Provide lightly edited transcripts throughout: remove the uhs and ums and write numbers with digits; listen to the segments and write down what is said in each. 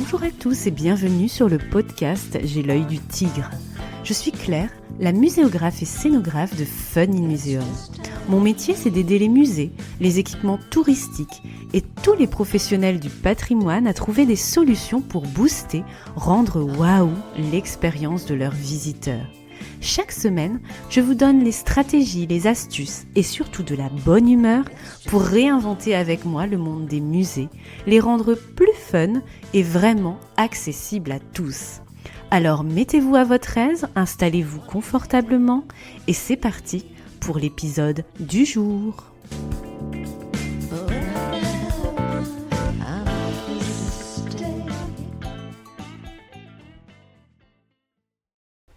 Bonjour à tous et bienvenue sur le podcast J'ai l'œil du tigre. Je suis Claire, la muséographe et scénographe de Fun in Museum. Mon métier, c'est d'aider les musées, les équipements touristiques et tous les professionnels du patrimoine à trouver des solutions pour booster, rendre waouh l'expérience de leurs visiteurs. Chaque semaine, je vous donne les stratégies, les astuces et surtout de la bonne humeur pour réinventer avec moi le monde des musées, les rendre plus fun et vraiment accessibles à tous. Alors mettez-vous à votre aise, installez-vous confortablement et c'est parti pour l'épisode du jour.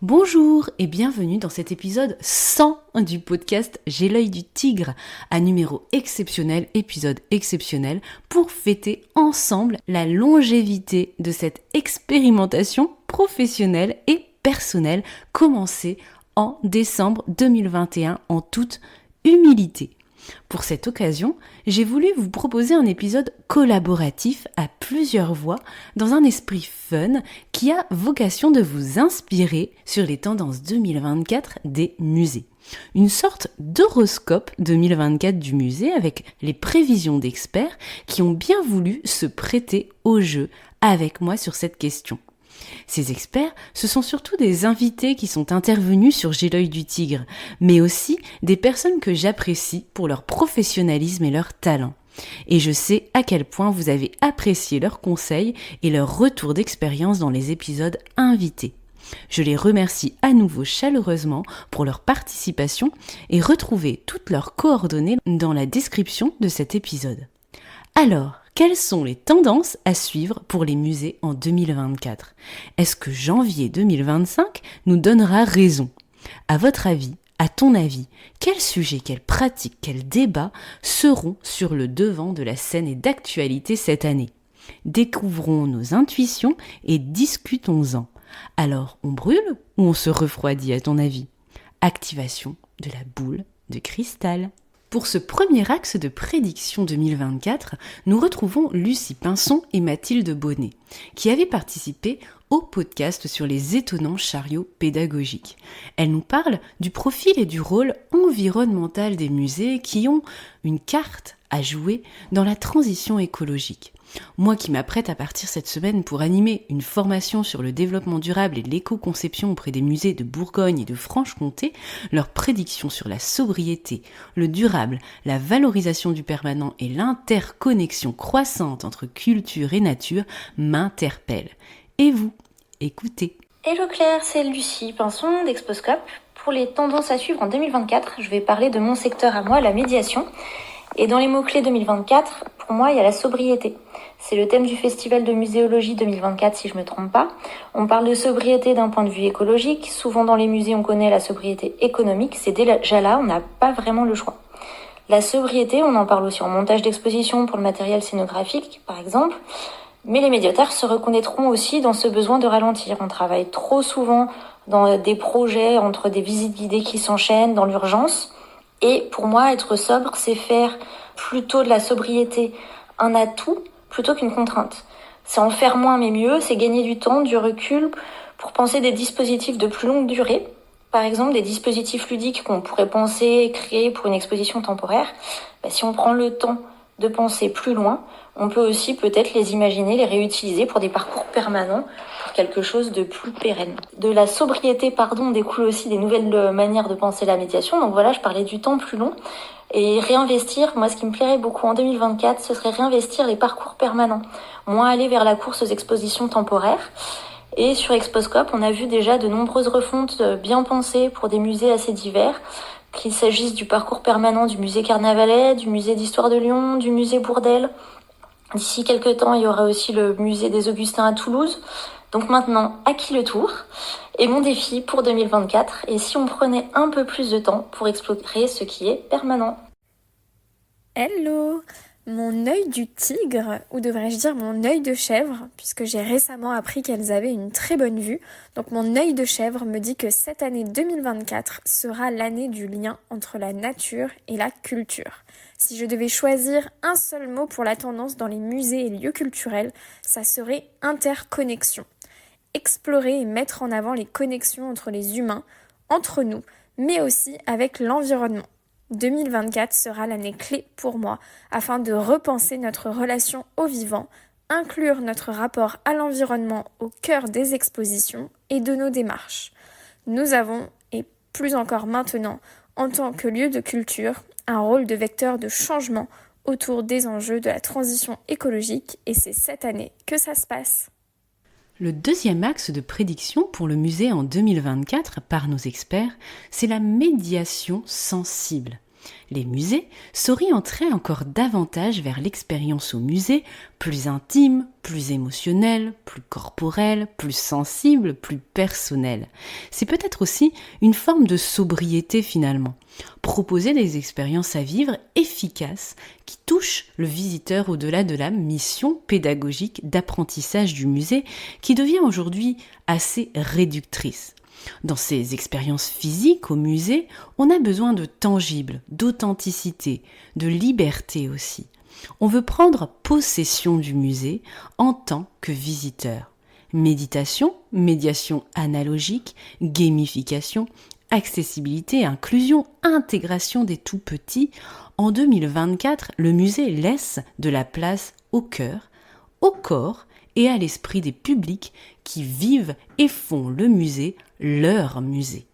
Bonjour et bienvenue dans cet épisode 100 du podcast J'ai l'œil du tigre, un numéro exceptionnel, épisode exceptionnel pour fêter ensemble la longévité de cette expérimentation professionnelle et personnelle commencée en décembre 2021 en toute humilité. Pour cette occasion, j'ai voulu vous proposer un épisode collaboratif à plusieurs voix dans un esprit fun qui a vocation de vous inspirer sur les tendances 2024 des musées. Une sorte d'horoscope 2024 du musée avec les prévisions d'experts qui ont bien voulu se prêter au jeu avec moi sur cette question. Ces experts, ce sont surtout des invités qui sont intervenus sur J'ai l'œil du tigre, mais aussi des personnes que j'apprécie pour leur professionnalisme et leur talent. Et je sais à quel point vous avez apprécié leurs conseils et leurs retours d'expérience dans les épisodes invités. Je les remercie à nouveau chaleureusement pour leur participation et retrouvez toutes leurs coordonnées dans la description de cet épisode. Alors, quelles sont les tendances à suivre pour les musées en 2024 ? Est-ce que janvier 2025 nous donnera raison ? À votre avis, à ton avis, quels sujets, quelles pratiques, quels débats seront sur le devant de la scène et d'actualité cette année ? Découvrons nos intuitions et discutons-en. Alors, on brûle ou on se refroidit à ton avis ? Activation de la boule de cristal. Pour ce premier axe de prédiction 2024, nous retrouvons Lucie Pinson et Mathilde Bonnet, qui avaient participé au podcast sur les étonnants chariots pédagogiques. Elles nous parlent du profil et du rôle environnemental des musées qui ont une carte à jouer dans la transition écologique. Moi qui m'apprête à partir cette semaine pour animer une formation sur le développement durable et l'éco-conception auprès des musées de Bourgogne et de Franche-Comté, leurs prédictions sur la sobriété, le durable, la valorisation du permanent et l'interconnexion croissante entre culture et nature m'interpellent. Et vous, écoutez. Hello Claire, c'est Lucie Pinson d'Exposcope. Pour les tendances à suivre en 2024, je vais parler de mon secteur à moi, la médiation. Et dans les mots-clés 2024, pour moi, il y a la sobriété. C'est le thème du Festival de muséologie 2024, si je ne me trompe pas. On parle de sobriété d'un point de vue écologique. Souvent dans les musées, on connaît la sobriété économique. C'est déjà là, on n'a pas vraiment le choix. La sobriété, on en parle aussi en montage d'exposition pour le matériel scénographique, par exemple. Mais les médiateurs se reconnaîtront aussi dans ce besoin de ralentir. On travaille trop souvent dans des projets entre des visites guidées qui s'enchaînent, dans l'urgence. Et pour moi, être sobre, c'est faire plutôt de la sobriété un atout plutôt qu'une contrainte. C'est en faire moins mais mieux, c'est gagner du temps, du recul pour penser des dispositifs de plus longue durée. Par exemple, des dispositifs ludiques qu'on pourrait penser créer pour une exposition temporaire. Si on prend le temps de penser plus loin, on peut aussi peut-être les imaginer, les réutiliser pour des parcours permanents, pour quelque chose de plus pérenne. De la sobriété, découle aussi des nouvelles manières de penser la médiation. Donc voilà, je parlais du temps plus long. Et réinvestir, moi ce qui me plairait beaucoup en 2024, ce serait réinvestir les parcours permanents. Moins aller vers la course aux expositions temporaires. Et sur Exposcope, on a vu déjà de nombreuses refontes bien pensées pour des musées assez divers, qu'il s'agisse du parcours permanent du musée Carnavalet, du musée d'Histoire de Lyon, du musée Bourdelle. D'ici quelques temps, il y aura aussi le musée des Augustins à Toulouse. Donc maintenant, à qui le tour ? Et mon défi pour 2024 est si on prenait un peu plus de temps pour explorer ce qui est permanent. Hello! Mon œil du tigre, ou devrais-je dire mon œil de chèvre, puisque j'ai récemment appris qu'elles avaient une très bonne vue. Donc mon œil de chèvre me dit que cette année 2024 sera l'année du lien entre la nature et la culture. Si je devais choisir un seul mot pour la tendance dans les musées et lieux culturels, ça serait interconnexion. Explorer et mettre en avant les connexions entre les humains, entre nous, mais aussi avec l'environnement. 2024 sera l'année clé pour moi afin de repenser notre relation au vivant, inclure notre rapport à l'environnement au cœur des expositions et de nos démarches. Nous avons, et plus encore maintenant, en tant que lieu de culture, un rôle de vecteur de changement autour des enjeux de la transition écologique et c'est cette année que ça se passe. Le deuxième axe de prédiction pour le musée en 2024 par nos experts, c'est la médiation sensible. Les musées s'orienteraient encore davantage vers l'expérience au musée, plus intime, plus émotionnelle, plus corporelle, plus sensible, plus personnelle. C'est peut-être aussi une forme de sobriété finalement. Proposer des expériences à vivre efficaces qui touchent le visiteur au-delà de la mission pédagogique d'apprentissage du musée qui devient aujourd'hui assez réductrice. Dans ces expériences physiques au musée, on a besoin de tangible, d'authenticité, de liberté aussi. On veut prendre possession du musée en tant que visiteur. Méditation, médiation analogique, gamification, accessibilité, inclusion, intégration des tout-petits. En 2024, le musée laisse de la place au cœur, au corps et à l'esprit des publics qui vivent et font le musée leur musée.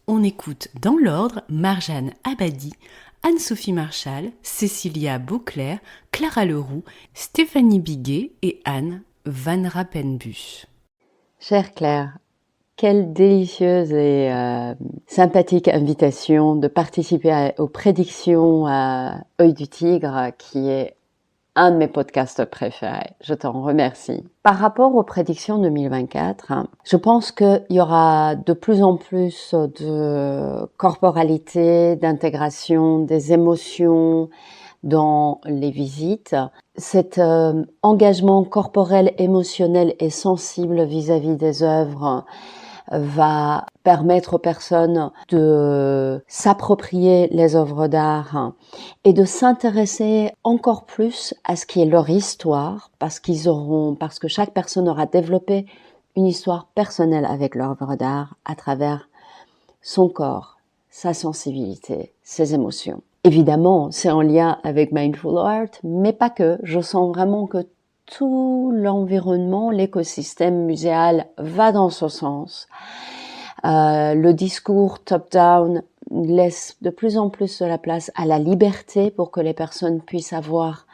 On écoute dans l'ordre Marjane Abadi, Anne-Sophie Marchal, Cécilia Beauclerc, Clara Leroux, Stéphanie Biguet et Anne Van Rappenbus. Chère Claire, quelle délicieuse et sympathique invitation de participer aux prédictions à Œil du Tigre, qui est un de mes podcasts préférés. Je t'en remercie. Par rapport aux prédictions 2024, je pense qu'il y aura de plus en plus de corporalité, d'intégration, des émotions dans les visites. Cet engagement corporel, émotionnel et sensible vis-à-vis des œuvres va permettre aux personnes de s'approprier les œuvres d'art et de s'intéresser encore plus à ce qui est leur histoire, parce que chaque personne aura développé une histoire personnelle avec l'œuvre d'art à travers son corps, sa sensibilité, ses émotions. Évidemment, c'est en lien avec Mindful Art, mais pas que. Je sens vraiment que tout l'environnement, l'écosystème muséal va dans ce sens. Le discours top-down laisse de plus en plus de la place à la liberté pour que les personnes puissent avoir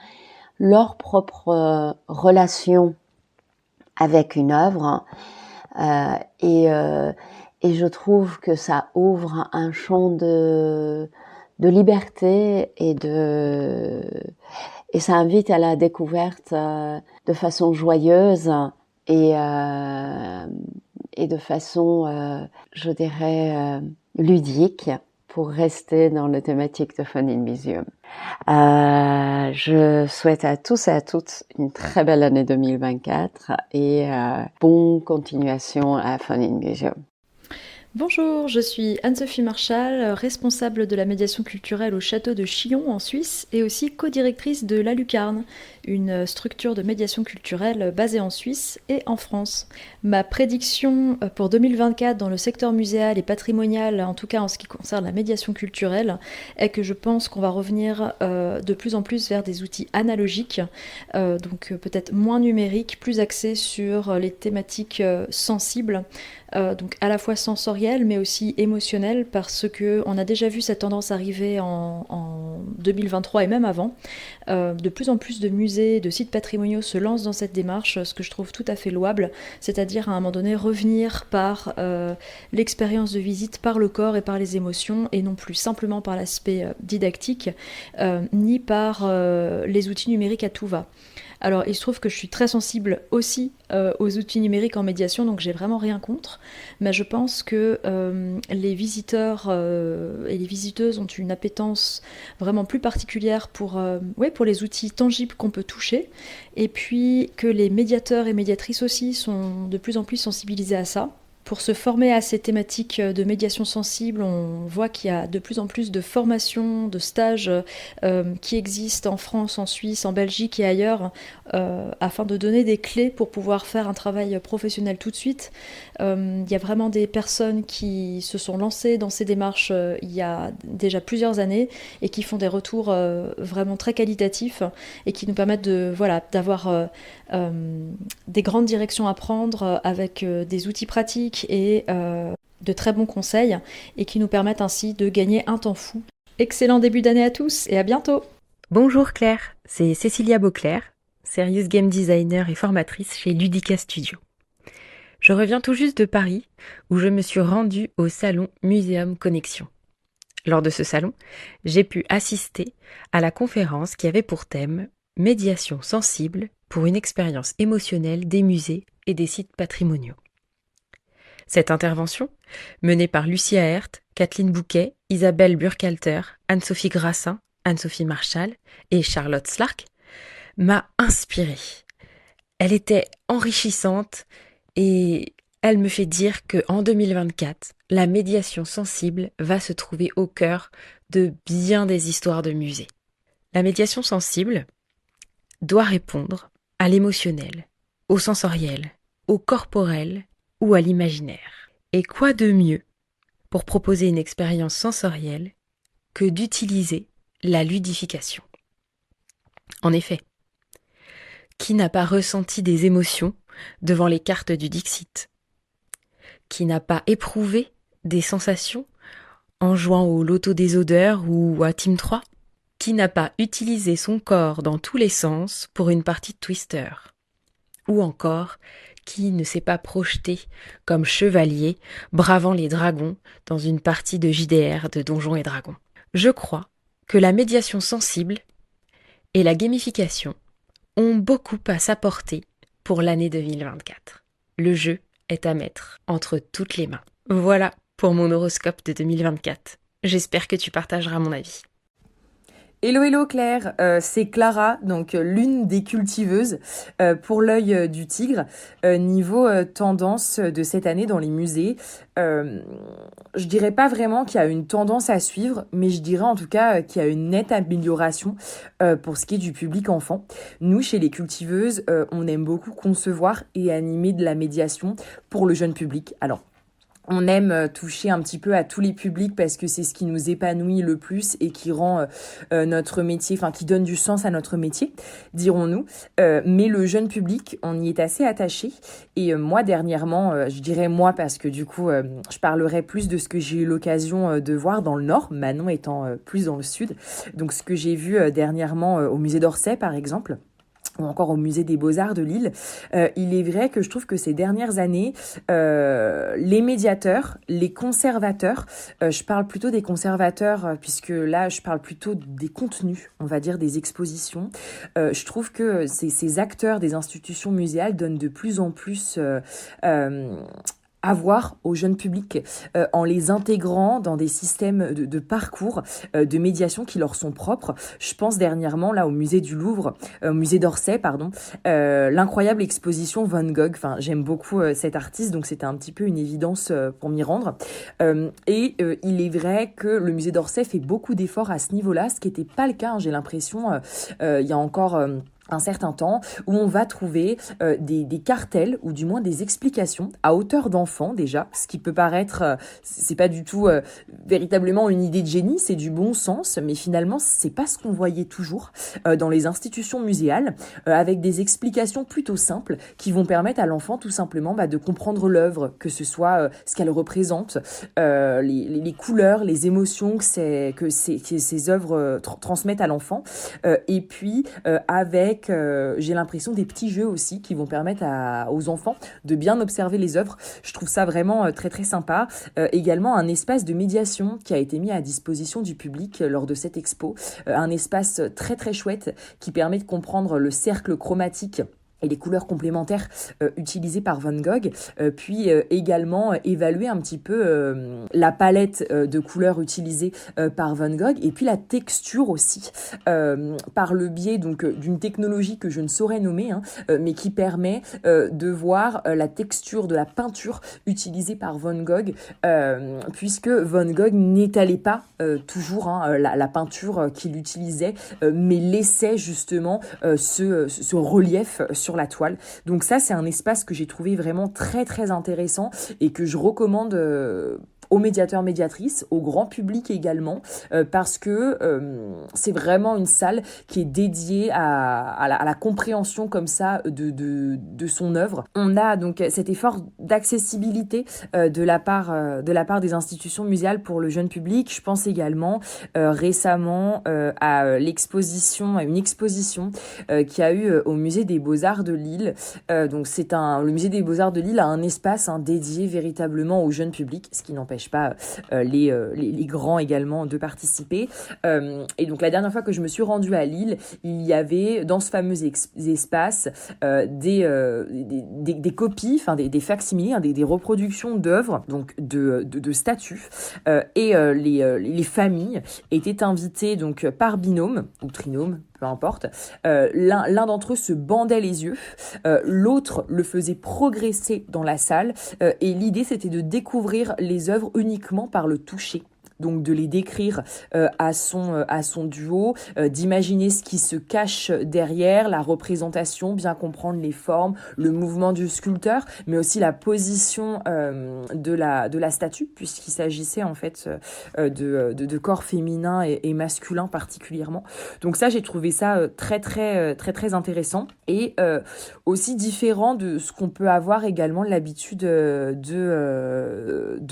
leur propre relation avec une œuvre. Et je trouve que ça ouvre un champ de liberté et ça invite à la découverte de façon joyeuse et de façon, je dirais, ludique pour rester dans la thématique de Fun in Museum. Je souhaite à tous et à toutes une très belle année 2024 et bonne continuation à Fun in Museum. Bonjour, je suis Anne-Sophie Marchal, responsable de la médiation culturelle au château de Chillon en Suisse et aussi co-directrice de La Lucarne, une structure de médiation culturelle basée en Suisse et en France. Ma prédiction pour 2024 dans le secteur muséal et patrimonial, en tout cas en ce qui concerne la médiation culturelle, est que je pense qu'on va revenir de plus en plus vers des outils analogiques, donc peut-être moins numériques, plus axés sur les thématiques sensibles, donc à la fois sensorielles mais aussi émotionnelles, parce que on a déjà vu cette tendance arriver en 2023 et même avant. De plus en plus de musées, de sites patrimoniaux se lancent dans cette démarche, ce que je trouve tout à fait louable, c'est-à-dire à un moment donné revenir par l'expérience de visite, par le corps et par les émotions, et non plus simplement par l'aspect didactique, ni par les outils numériques à tout va. Alors, il se trouve que je suis très sensible aussi aux outils numériques en médiation, donc j'ai vraiment rien contre. Mais je pense que les visiteurs et les visiteuses ont une appétence vraiment plus particulière pour les outils tangibles qu'on peut toucher. Et puis que les médiateurs et médiatrices aussi sont de plus en plus sensibilisés à ça. Pour se former à ces thématiques de médiation sensible, on voit qu'il y a de plus en plus de formations, de stages qui existent en France, en Suisse, en Belgique et ailleurs, afin de donner des clés pour pouvoir faire un travail professionnel tout de suite. Il y a vraiment des personnes qui se sont lancées dans ces démarches il y a déjà plusieurs années et qui font des retours vraiment très qualitatifs et qui nous permettent d'avoir des grandes directions à prendre avec des outils pratiques et de très bons conseils et qui nous permettent ainsi de gagner un temps fou. Excellent début d'année à tous et à bientôt. Bonjour Claire, c'est Cécilia Beauclerc, serious game designer et formatrice chez Ludica Studio. Je reviens tout juste de Paris où je me suis rendue au salon Muséum Connexion. Lors de ce salon, j'ai pu assister à la conférence qui avait pour thème « Médiation sensible pour une expérience émotionnelle des musées et des sites patrimoniaux ». Cette intervention, menée par Lucia Hert, Kathleen Bouquet, Isabelle Burkhalter, Anne-Sophie Grassin, Anne-Sophie Marchal et Charlotte Slark, m'a inspirée. Elle était enrichissante et elle me fait dire qu'en 2024, la médiation sensible va se trouver au cœur de bien des histoires de musées. La médiation sensible doit répondre à l'émotionnel, au sensoriel, au corporel ou à l'imaginaire. Et quoi de mieux pour proposer une expérience sensorielle que d'utiliser la ludification. En effet, qui n'a pas ressenti des émotions devant les cartes du Dixit? Qui n'a pas éprouvé des sensations en jouant au loto des odeurs ou à Team 3? Qui n'a pas utilisé son corps dans tous les sens pour une partie de Twister? Ou encore, qui ne s'est pas projeté comme chevalier bravant les dragons dans une partie de JDR de Donjons et Dragons? Je crois que la médiation sensible et la gamification ont beaucoup à s'apporter pour l'année 2024. Le jeu est à mettre entre toutes les mains. Voilà pour mon horoscope de 2024. J'espère que tu partageras mon avis. Hello Claire, c'est Clara, donc l'une des cultiveuses pour l'œil du tigre. Niveau tendance de cette année dans les musées, je dirais pas vraiment qu'il y a une tendance à suivre, mais je dirais en tout cas qu'il y a une nette amélioration pour ce qui est du public enfant. Nous, chez les cultiveuses, on aime beaucoup concevoir et animer de la médiation pour le jeune public. Alors, on aime toucher un petit peu à tous les publics parce que c'est ce qui nous épanouit le plus et qui rend notre métier, enfin qui donne du sens à notre métier, dirons-nous. Mais le jeune public, on y est assez attaché. Et moi, dernièrement, je dirais moi parce que du coup, je parlerai plus de ce que j'ai eu l'occasion de voir dans le Nord, Manon étant plus dans le Sud. Donc ce que j'ai vu dernièrement au musée d'Orsay, par exemple, ou encore au musée des Beaux-Arts de Lille, il est vrai que je trouve que ces dernières années, les médiateurs, les conservateurs, je parle plutôt des conservateurs, puisque là, je parle plutôt des contenus, on va dire des expositions, je trouve que ces acteurs des institutions muséales donnent de plus en plus à voir au jeune public en les intégrant dans des systèmes de parcours de médiation qui leur sont propres. Je pense dernièrement là au musée du Louvre, au musée d'Orsay, pardon, l'incroyable exposition Van Gogh. Enfin, j'aime beaucoup cet artiste, donc c'était un petit peu une évidence pour m'y rendre. Et il est vrai que le musée d'Orsay fait beaucoup d'efforts à ce niveau-là, ce qui n'était pas le cas, hein, j'ai l'impression, il y a encore un certain temps, où on va trouver des cartels ou du moins des explications à hauteur d'enfant déjà, ce qui peut paraître, c'est pas du tout véritablement une idée de génie, c'est du bon sens, mais finalement c'est pas ce qu'on voyait toujours dans les institutions muséales, avec des explications plutôt simples qui vont permettre à l'enfant tout simplement de comprendre l'œuvre, que ce soit ce qu'elle représente, les couleurs, les émotions que ces œuvres transmettent à l'enfant, et puis avec avec, j'ai l'impression, des petits jeux aussi qui vont permettre aux enfants de bien observer les œuvres. Je trouve ça vraiment très très sympa. Également un espace de médiation qui a été mis à disposition du public lors de cette expo. Un espace très très chouette qui permet de comprendre le cercle chromatique et les couleurs complémentaires utilisées par Van Gogh, puis également évaluer un petit peu la palette de couleurs utilisée par Van Gogh, et puis la texture aussi, par le biais donc d'une technologie que je ne saurais nommer, mais qui permet de voir la texture de la peinture utilisée par Van Gogh, puisque Van Gogh n'étalait pas toujours la peinture qu'il utilisait, mais laissait justement ce relief sur la toile. Donc ça, c'est un espace que j'ai trouvé vraiment très très intéressant et que je recommande aux médiateurs, médiatrices, au grand public également, parce que c'est vraiment une salle qui est dédiée à la compréhension comme ça de son œuvre. On a donc cet effort d'accessibilité de la part des institutions muséales pour le jeune public. Je pense également récemment à une exposition qui a eu au musée des Beaux-Arts de Lille. Donc le musée des Beaux-Arts de Lille a un espace dédié véritablement au jeune public, ce qui n'empêche pas les grands également de participer. Et donc la dernière fois que je me suis rendue à Lille, il y avait dans ce fameux espace des copies, enfin des facsimiles, des reproductions d'œuvres, donc de statues, et les familles étaient invitées donc par binôme ou trinôme, peu importe. L'un d'entre eux se bandait les yeux, l'autre le faisait progresser dans la salle, et l'idée c'était de découvrir les œuvres uniquement par le toucher. Donc de les décrire à son duo, d'imaginer ce qui se cache derrière, la représentation, bien comprendre les formes, le mouvement du sculpteur, mais aussi la position de la statue, puisqu'il s'agissait en fait de corps féminins et masculins particulièrement. Donc ça, j'ai trouvé ça très très très très intéressant et aussi différent de ce qu'on peut avoir également l'habitude de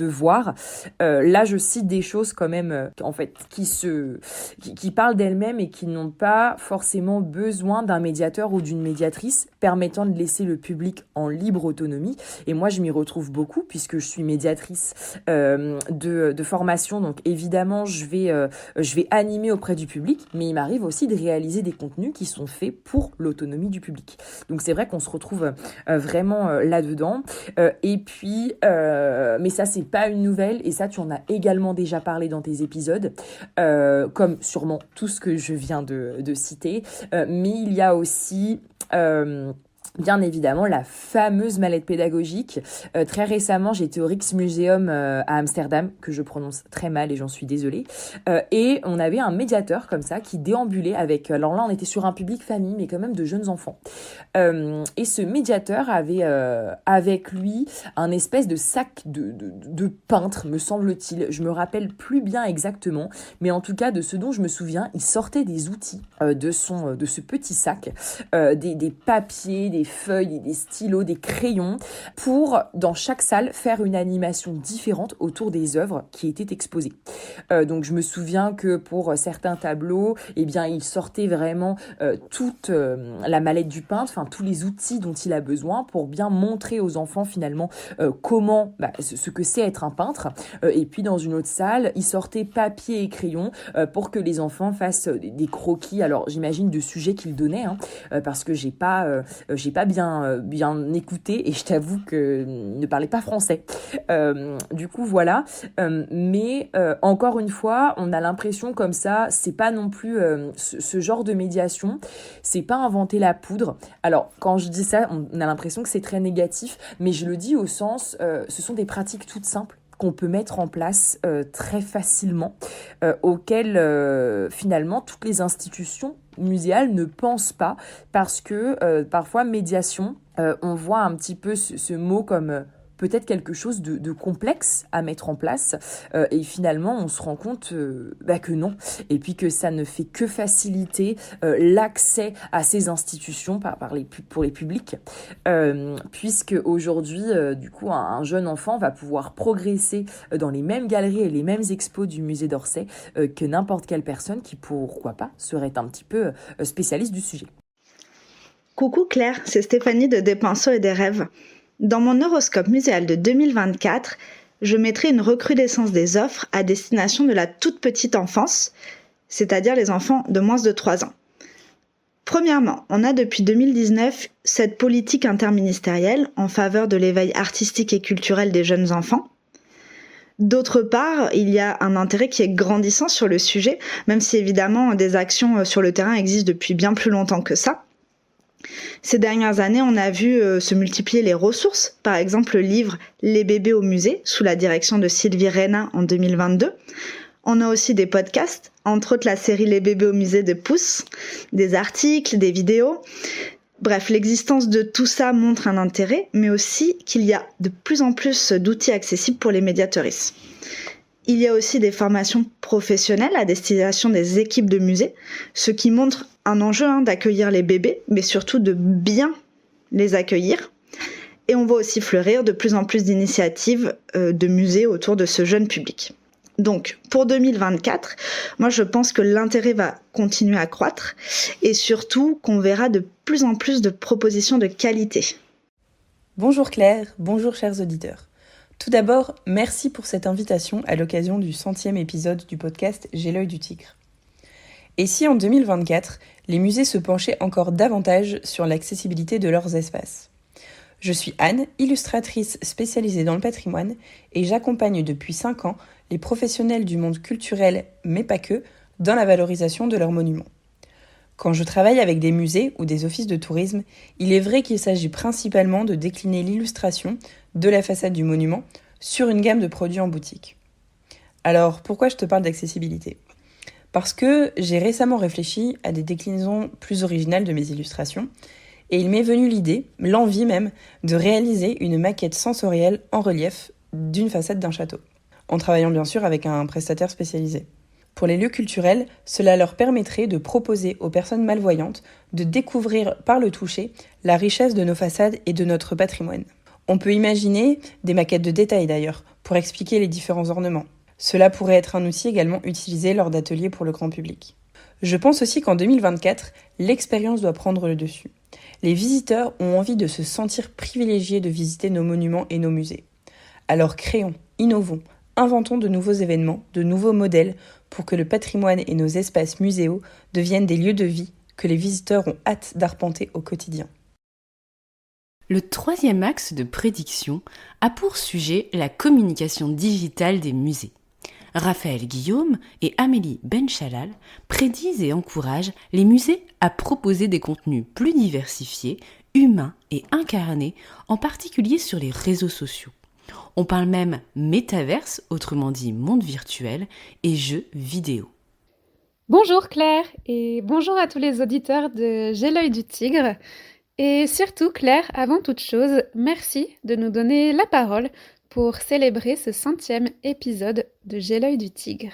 voir. Là, je cite des choses quand même en fait qui parlent d'elles-mêmes et qui n'ont pas forcément besoin d'un médiateur ou d'une médiatrice permettant de laisser le public en libre autonomie. Et moi je m'y retrouve beaucoup puisque je suis médiatrice de formation, donc évidemment je vais animer auprès du public, mais il m'arrive aussi de réaliser des contenus qui sont faits pour l'autonomie du public. Donc c'est vrai qu'on se retrouve vraiment là-dedans. Et puis mais ça c'est pas une nouvelle, et ça tu en as également déjà parlé dans tes épisodes, comme sûrement tout ce que je viens de citer, mais il y a aussi bien évidemment la fameuse mallette pédagogique. Très récemment, j'étais au Rijksmuseum à Amsterdam, que je prononce très mal et j'en suis désolée. Et on avait un médiateur comme ça qui déambulait avec... Alors là, on était sur un public famille, mais quand même de jeunes enfants. Et ce médiateur avait avec lui un espèce de sac de peintre, me semble-t-il. Je me rappelle plus bien exactement, mais en tout cas, de ce dont je me souviens, il sortait des outils de ce petit sac, des papiers, des feuilles, des stylos, des crayons, pour, dans chaque salle, faire une animation différente autour des œuvres qui étaient exposées. Donc je me souviens que pour certains tableaux, eh bien, il sortait vraiment toute la mallette du peintre, enfin tous les outils dont il a besoin pour bien montrer aux enfants finalement comment, ce que c'est être un peintre. Et puis dans une autre salle, il sortait papier et crayon pour que les enfants fassent des croquis. Alors j'imagine de sujets qu'il donnait, parce que j'ai pas bien écouté et je t'avoue que ne parlais pas français. Du coup voilà, mais encore une fois, on a l'impression comme ça, c'est pas non plus ce genre de médiation, c'est pas inventer la poudre. Alors quand je dis ça, on a l'impression que c'est très négatif, mais je le dis au sens, ce sont des pratiques toutes simples qu'on peut mettre en place très facilement, auxquelles finalement toutes les institutions muséales ne pensent pas, parce que parfois médiation, on voit un petit peu ce mot comme peut-être quelque chose de complexe à mettre en place, et finalement on se rend compte que non, et puis que ça ne fait que faciliter l'accès à ces institutions pour les publics, puisque aujourd'hui du coup un jeune enfant va pouvoir progresser dans les mêmes galeries et les mêmes expos du musée d'Orsay que n'importe quelle personne qui, pourquoi pas, serait un petit peu spécialiste du sujet. Coucou Claire, c'est Stéphanie de Des Pinceaux et des Rêves. Dans mon horoscope muséal de 2024, je mettrai une recrudescence des offres à destination de la toute petite enfance, c'est-à-dire les enfants de moins de 3 ans. Premièrement, on a depuis 2019 cette politique interministérielle en faveur de l'éveil artistique et culturel des jeunes enfants. D'autre part, il y a un intérêt qui est grandissant sur le sujet, même si évidemment des actions sur le terrain existent depuis bien plus longtemps que ça. Ces dernières années, on a vu se multiplier les ressources, par exemple le livre Les bébés au musée, sous la direction de Sylvie Reyna en 2022. On a aussi des podcasts, entre autres la série Les bébés au musée de Pouce, des articles, des vidéos. Bref, l'existence de tout ça montre un intérêt, mais aussi qu'il y a de plus en plus d'outils accessibles pour les médiatrices. Il y a aussi des formations professionnelles à destination des équipes de musée, ce qui montre un enjeu d'accueillir les bébés, mais surtout de bien les accueillir. Et on voit aussi fleurir de plus en plus d'initiatives de musées autour de ce jeune public. Donc, pour 2024, moi je pense que l'intérêt va continuer à croître et surtout qu'on verra de plus en plus de propositions de qualité. Bonjour Claire, bonjour chers auditeurs. Tout d'abord, merci pour cette invitation à l'occasion du 100e épisode du podcast J'ai l'œil du tigre. Et si en 2024, les musées se penchaient encore davantage sur l'accessibilité de leurs espaces ? Je suis Anne, illustratrice spécialisée dans le patrimoine, et j'accompagne depuis 5 ans les professionnels du monde culturel, mais pas que, dans la valorisation de leurs monuments. Quand je travaille avec des musées ou des offices de tourisme, il est vrai qu'il s'agit principalement de décliner l'illustration de la façade du monument sur une gamme de produits en boutique. Alors, pourquoi je te parle d'accessibilité ? Parce que j'ai récemment réfléchi à des déclinaisons plus originales de mes illustrations, et il m'est venu l'idée, l'envie même, de réaliser une maquette sensorielle en relief d'une façade d'un château, en travaillant bien sûr avec un prestataire spécialisé. Pour les lieux culturels, cela leur permettrait de proposer aux personnes malvoyantes de découvrir par le toucher la richesse de nos façades et de notre patrimoine. On peut imaginer des maquettes de détail d'ailleurs, pour expliquer les différents ornements. Cela pourrait être un outil également utilisé lors d'ateliers pour le grand public. Je pense aussi qu'en 2024, l'expérience doit prendre le dessus. Les visiteurs ont envie de se sentir privilégiés de visiter nos monuments et nos musées. Alors créons, innovons, inventons de nouveaux événements, de nouveaux modèles pour que le patrimoine et nos espaces muséaux deviennent des lieux de vie que les visiteurs ont hâte d'arpenter au quotidien. Le troisième axe de prédiction a pour sujet la communication digitale des musées. Raphaël Guillaume et Amélie Benchalal prédisent et encouragent les musées à proposer des contenus plus diversifiés, humains et incarnés, en particulier sur les réseaux sociaux. On parle même métaverse, autrement dit monde virtuel, et jeux vidéo. Bonjour Claire et bonjour à tous les auditeurs de J'ai l'œil du tigre. Et surtout Claire, avant toute chose, merci de nous donner la parole pour célébrer ce 100e épisode de J'ai l'œil du tigre.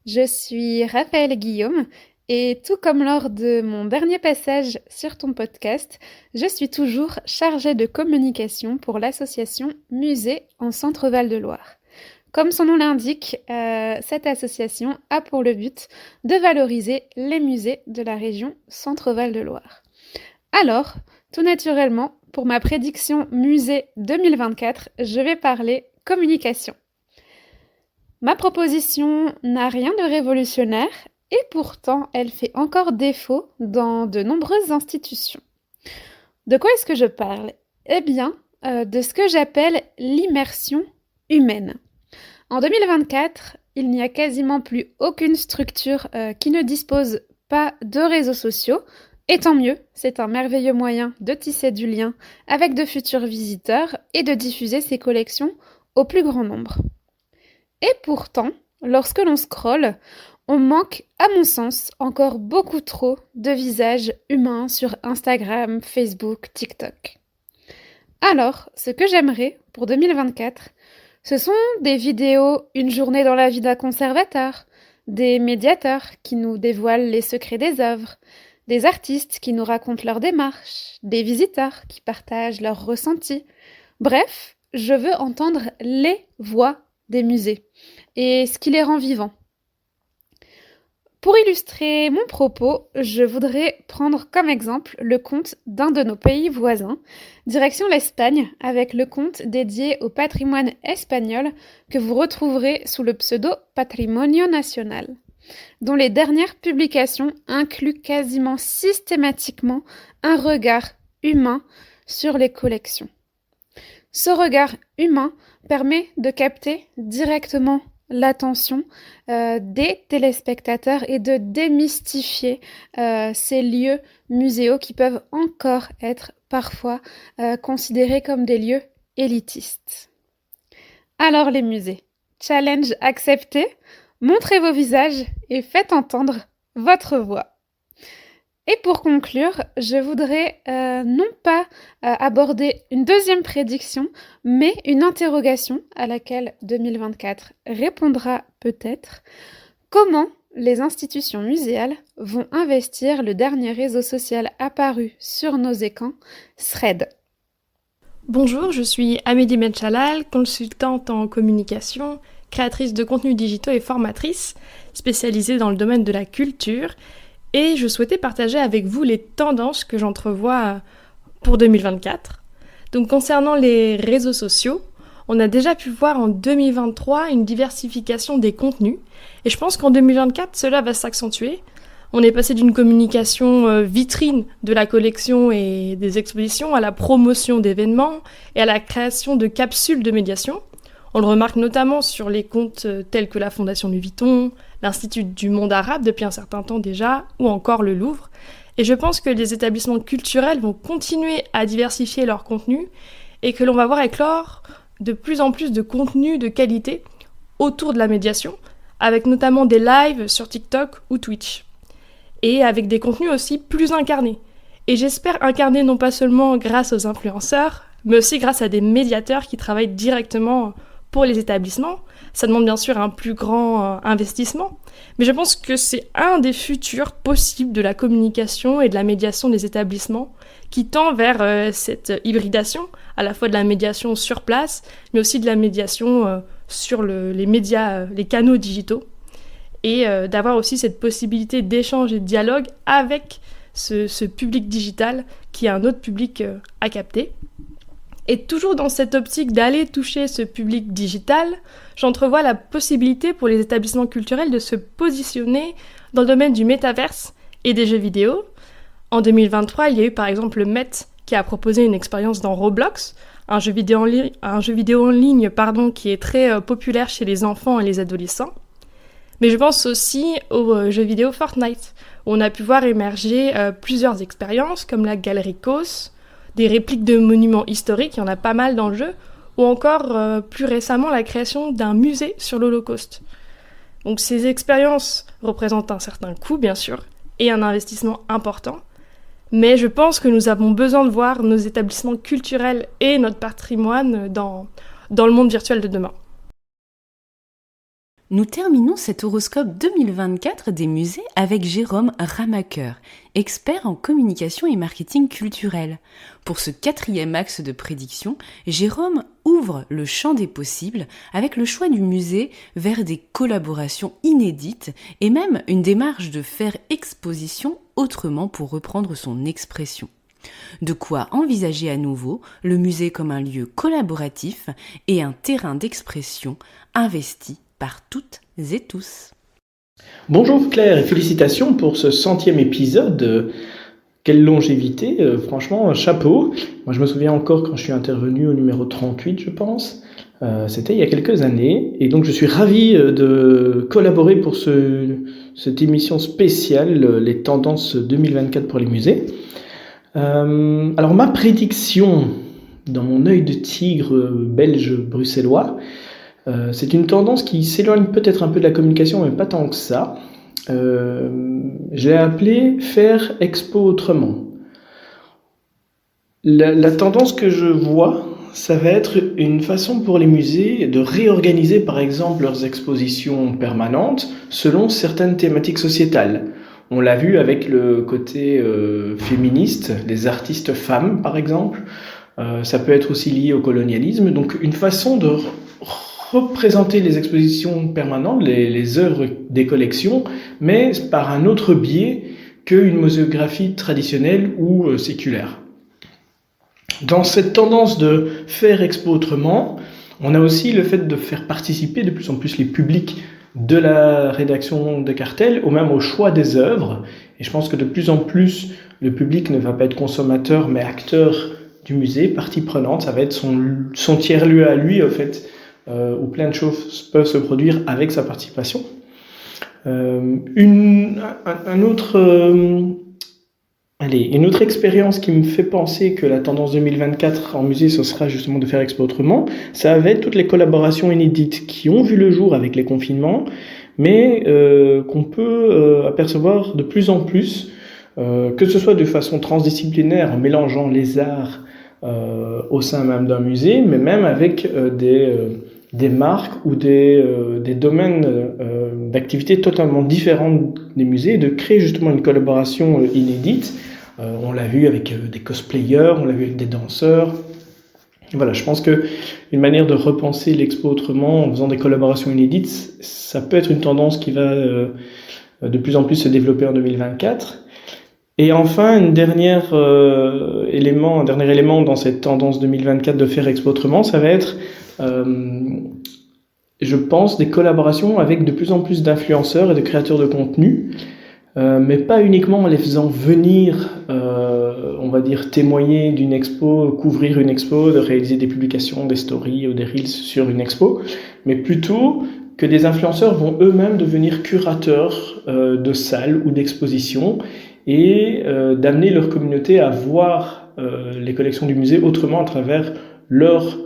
Je suis Raphaël Guillaume et tout comme lors de mon dernier passage sur ton podcast, je suis toujours chargée de communication pour l'association Musée en Centre-Val de Loire. Comme son nom l'indique, cette association a pour le but de valoriser les musées de la région Centre-Val de Loire. Alors, tout naturellement, pour ma prédiction musée 2024, je vais parler communication. Ma proposition n'a rien de révolutionnaire et pourtant elle fait encore défaut dans de nombreuses institutions. De quoi est-ce que je parle ? Eh bien, de ce que j'appelle l'immersion humaine. En 2024, il n'y a quasiment plus aucune structure qui ne dispose pas de réseaux sociaux. Et tant mieux, c'est un merveilleux moyen de tisser du lien avec de futurs visiteurs et de diffuser ses collections au plus grand nombre. Et pourtant, lorsque l'on scrolle, on manque, à mon sens, encore beaucoup trop de visages humains sur Instagram, Facebook, TikTok. Alors, ce que j'aimerais pour 2024, ce sont des vidéos Une journée dans la vie d'un conservateur, des médiateurs qui nous dévoilent les secrets des œuvres, des artistes qui nous racontent leur démarche, des visiteurs qui partagent leurs ressentis. Bref, je veux entendre les voix des musées et ce qui les rend vivants. Pour illustrer mon propos, je voudrais prendre comme exemple le conte d'un de nos pays voisins, direction l'Espagne, avec le conte dédié au patrimoine espagnol que vous retrouverez sous le pseudo Patrimonio Nacional, dont les dernières publications incluent quasiment systématiquement un regard humain sur les collections. Ce regard humain permet de capter directement l'attention des téléspectateurs et de démystifier ces lieux muséaux qui peuvent encore être parfois considérés comme des lieux élitistes. Alors les musées, challenge accepté, montrez vos visages et faites entendre votre voix. Et pour conclure, je voudrais non pas aborder une deuxième prédiction, mais une interrogation à laquelle 2024 répondra peut-être. Comment les institutions muséales vont investir le dernier réseau social apparu sur nos écrans, Thread? Bonjour, je suis Amélie Menchalal, consultante en communication, créatrice de contenus digitaux et formatrice, spécialisée dans le domaine de la culture. Et je souhaitais partager avec vous les tendances que j'entrevois pour 2024. Donc concernant les réseaux sociaux, on a déjà pu voir en 2023 une diversification des contenus. Et je pense qu'en 2024, cela va s'accentuer. On est passé d'une communication vitrine de la collection et des expositions à la promotion d'événements et à la création de capsules de médiation. On le remarque notamment sur les comptes tels que la Fondation Louis Vuitton, l'Institut du Monde Arabe depuis un certain temps déjà, ou encore le Louvre. Et je pense que les établissements culturels vont continuer à diversifier leur contenu et que l'on va voir éclore de plus en plus de contenus de qualité autour de la médiation, avec notamment des lives sur TikTok ou Twitch. Et avec des contenus aussi plus incarnés. Et j'espère incarnés non pas seulement grâce aux influenceurs, mais aussi grâce à des médiateurs qui travaillent directement pour les établissements. Ça demande bien sûr un plus grand investissement, mais je pense que c'est un des futurs possibles de la communication et de la médiation des établissements qui tend vers cette hybridation, à la fois de la médiation sur place, mais aussi de la médiation sur les médias, les canaux digitaux, et d'avoir aussi cette possibilité d'échange et de dialogue avec ce public digital qui est un autre public à capter. Et toujours dans cette optique d'aller toucher ce public digital, j'entrevois la possibilité pour les établissements culturels de se positionner dans le domaine du métaverse et des jeux vidéo. En 2023, il y a eu par exemple le Met qui a proposé une expérience dans Roblox, un jeu vidéo en ligne qui est très populaire chez les enfants et les adolescents. Mais je pense aussi au jeu vidéo Fortnite, où on a pu voir émerger plusieurs expériences comme la galerie COS, des répliques de monuments historiques, il y en a pas mal dans le jeu, ou encore plus récemment la création d'un musée sur l'Holocauste. Donc ces expériences représentent un certain coût bien sûr, et un investissement important, mais je pense que nous avons besoin de voir nos établissements culturels et notre patrimoine dans le monde virtuel de demain. Nous terminons cet horoscope 2024 des musées avec Jérôme Ramaker, expert en communication et marketing culturel. Pour ce 4e axe de prédiction, Jérôme ouvre le champ des possibles avec le choix du musée vers des collaborations inédites et même une démarche de faire exposition autrement pour reprendre son expression. De quoi envisager à nouveau le musée comme un lieu collaboratif et un terrain d'expression investi par toutes et tous. Bonjour Claire et félicitations pour ce 100e épisode. Quelle longévité, franchement, chapeau. Moi je me souviens encore quand je suis intervenu au numéro 38 je pense, c'était il y a quelques années, et donc je suis ravi de collaborer pour cette émission spéciale, les tendances 2024 pour les musées. Alors ma prédiction dans mon œil de tigre belge bruxellois, c'est une tendance qui s'éloigne peut-être un peu de la communication, mais pas tant que ça. J'ai appelé faire expo autrement. La tendance que je vois, ça va être une façon pour les musées de réorganiser par exemple leurs expositions permanentes selon certaines thématiques sociétales. On l'a vu avec le côté féministe, les artistes femmes par exemple. Ça peut être aussi lié au colonialisme. Donc une façon de représenter les expositions permanentes, les œuvres des collections, mais par un autre biais qu'une muséographie traditionnelle ou séculaire. Dans cette tendance de faire expo autrement, on a aussi le fait de faire participer de plus en plus les publics de la rédaction des cartels, ou même au choix des œuvres. Et je pense que de plus en plus, le public ne va pas être consommateur, mais acteur du musée, partie prenante. Ça va être son tiers-lieu à lui, en fait, où plein de choses peuvent se produire avec sa participation. Une autre expérience qui me fait penser que la tendance 2024 en musée, ce sera justement de faire expo autrement, ça va être toutes les collaborations inédites qui ont vu le jour avec les confinements, mais qu'on peut apercevoir de plus en plus, que ce soit de façon transdisciplinaire, en mélangeant les arts au sein même d'un musée, mais même avec des marques ou des domaines d'activités totalement différents des musées, de créer justement une collaboration inédite. On l'a vu avec des cosplayers, on l'a vu avec des danseurs. Voilà, je pense que une manière de repenser l'expo autrement en faisant des collaborations inédites, ça peut être une tendance qui va de plus en plus se développer en 2024. Et enfin, un dernier élément dans cette tendance 2024 de faire expo autrement, ça va être, je pense, des collaborations avec de plus en plus d'influenceurs et de créateurs de contenu, mais pas uniquement en les faisant venir, on va dire, témoigner d'une expo, couvrir une expo, de réaliser des publications, des stories ou des reels sur une expo, mais plutôt que des influenceurs vont eux-mêmes devenir curateurs de salles ou d'expositions et d'amener leur communauté à voir les collections du musée autrement à travers leur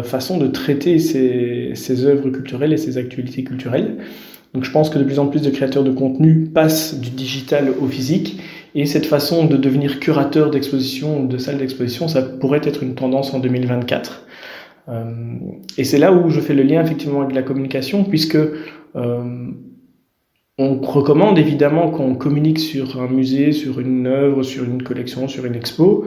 façon de traiter ces œuvres culturelles et ces actualités culturelles. Donc je pense que de plus en plus de créateurs de contenu passent du digital au physique, et cette façon de devenir curateur d'exposition, de salles d'exposition, ça pourrait être une tendance en 2024. Et c'est là où je fais le lien effectivement avec la communication, puisque on recommande évidemment quand on communique sur un musée, sur une œuvre, sur une collection, sur une expo,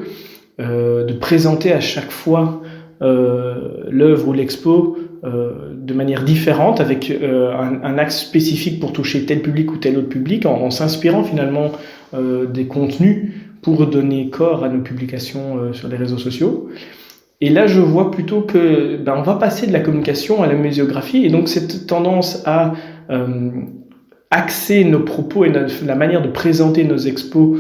de présenter à chaque fois l'œuvre ou l'expo de manière différente, avec un axe spécifique pour toucher tel public ou tel autre public, en s'inspirant finalement des contenus pour donner corps à nos publications sur les réseaux sociaux. Et là, je vois plutôt que on va passer de la communication à la muséographie, et donc cette tendance à axer nos propos et la manière de présenter nos expos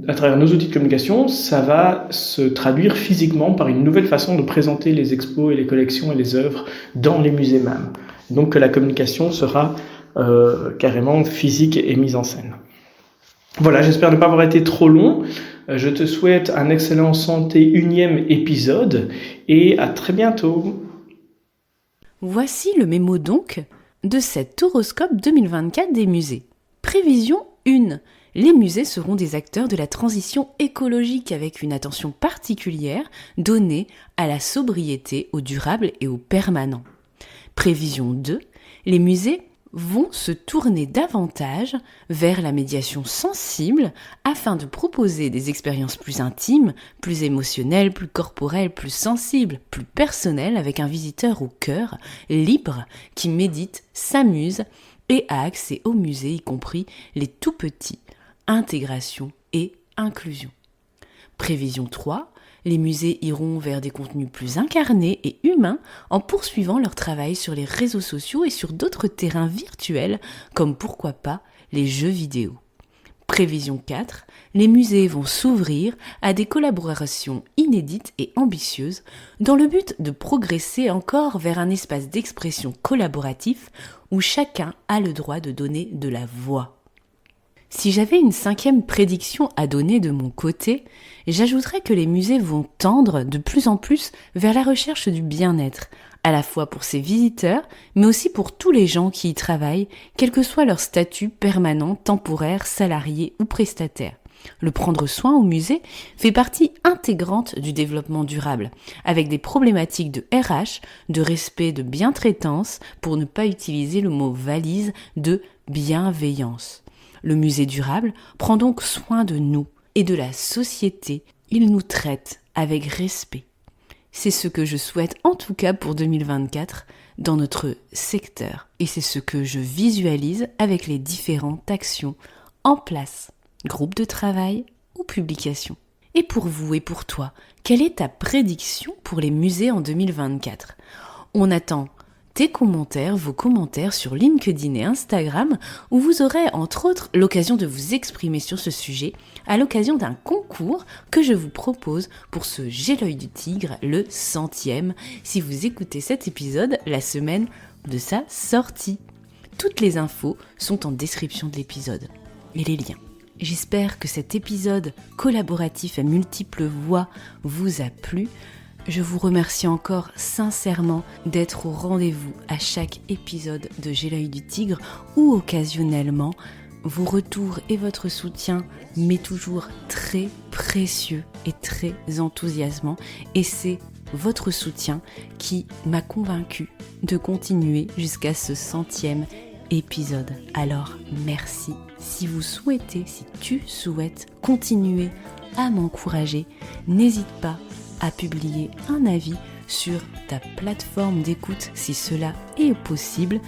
à travers nos outils de communication, ça va se traduire physiquement par une nouvelle façon de présenter les expos et les collections et les œuvres dans les musées même. Donc que la communication sera carrément physique et mise en scène. Voilà, j'espère ne pas avoir été trop long. Je te souhaite un excellent 101e épisode et à très bientôt. Voici le mémo donc de cet horoscope 2024 des musées. Prévision 1. Les musées seront des acteurs de la transition écologique avec une attention particulière donnée à la sobriété, au durable et au permanent. Prévision 2. Les musées vont se tourner davantage vers la médiation sensible afin de proposer des expériences plus intimes, plus émotionnelles, plus corporelles, plus sensibles, plus personnelles avec un visiteur au cœur, libre, qui médite, s'amuse et a accès au musée, y compris les tout petits. Intégration et inclusion. Prévision 3. Les musées iront vers des contenus plus incarnés et humains en poursuivant leur travail sur les réseaux sociaux et sur d'autres terrains virtuels comme pourquoi pas les jeux vidéo. Prévision 4. Les musées vont s'ouvrir à des collaborations inédites et ambitieuses dans le but de progresser encore vers un espace d'expression collaboratif où chacun a le droit de donner de la voix. Si j'avais une 5e prédiction à donner de mon côté, j'ajouterais que les musées vont tendre de plus en plus vers la recherche du bien-être, à la fois pour ses visiteurs, mais aussi pour tous les gens qui y travaillent, quel que soit leur statut permanent, temporaire, salarié ou prestataire. Le prendre soin au musée fait partie intégrante du développement durable, avec des problématiques de RH, de respect, de bientraitance, pour ne pas utiliser le mot valise, de bienveillance. Le musée durable prend donc soin de nous et de la société. Il nous traite avec respect. C'est ce que je souhaite en tout cas pour 2024 dans notre secteur. Et c'est ce que je visualise avec les différentes actions en place, groupe de travail ou publication. Et pour vous et pour toi, quelle est ta prédiction pour les musées en 2024 ? On attend tes commentaires, vos commentaires sur LinkedIn et Instagram, où vous aurez entre autres l'occasion de vous exprimer sur ce sujet à l'occasion d'un concours que je vous propose pour ce J'ai l'œil du tigre, le 100e, si vous écoutez cet épisode la semaine de sa sortie. Toutes les infos sont en description de l'épisode et les liens. J'espère que cet épisode collaboratif à multiples voix vous a plu. Je vous remercie encore sincèrement d'être au rendez-vous à chaque épisode de J'ai l'œil du tigre ou occasionnellement. Vos retours et votre soutien m'est toujours très précieux et très enthousiasmant et c'est votre soutien qui m'a convaincu de continuer jusqu'à ce 100e épisode. Alors merci. Si vous souhaitez, si tu souhaites continuer à m'encourager, n'hésite pas à publier un avis sur ta plateforme d'écoute si cela est possible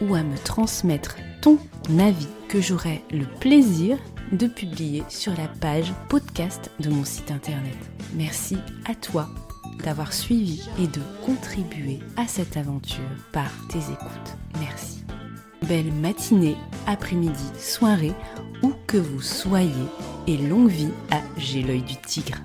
ou à me transmettre ton avis que j'aurai le plaisir de publier sur la page podcast de mon site internet. Merci à toi d'avoir suivi et de contribuer à cette aventure par tes écoutes. Merci. Belle matinée, après-midi, soirée, où que vous soyez et longue vie à J'ai l'œil du tigre.